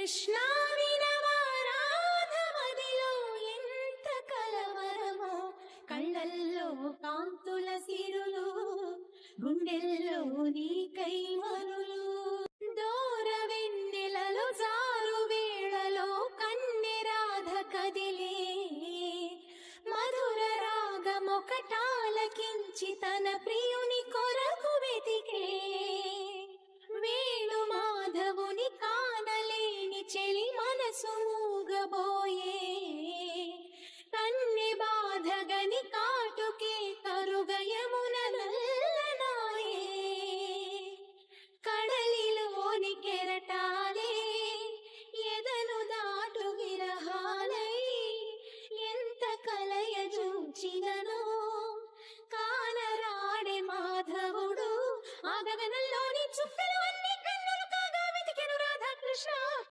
కృష్ణా వినవారాధమదిలో ఎంత కలవరమో, కళ్ళల్లో కాంతుల సిరులు, గుండెల్లో నీకై మరులు. దూర వెన్నెలలో జారు వేళలో కన్నెరాధ కదిలే, మధుర రాగమొకటాలకించి తన ప్రియుని కొరకు వెతికే. వేణు మాధవుని కానలేని చెలి మనసు మూగబోయే.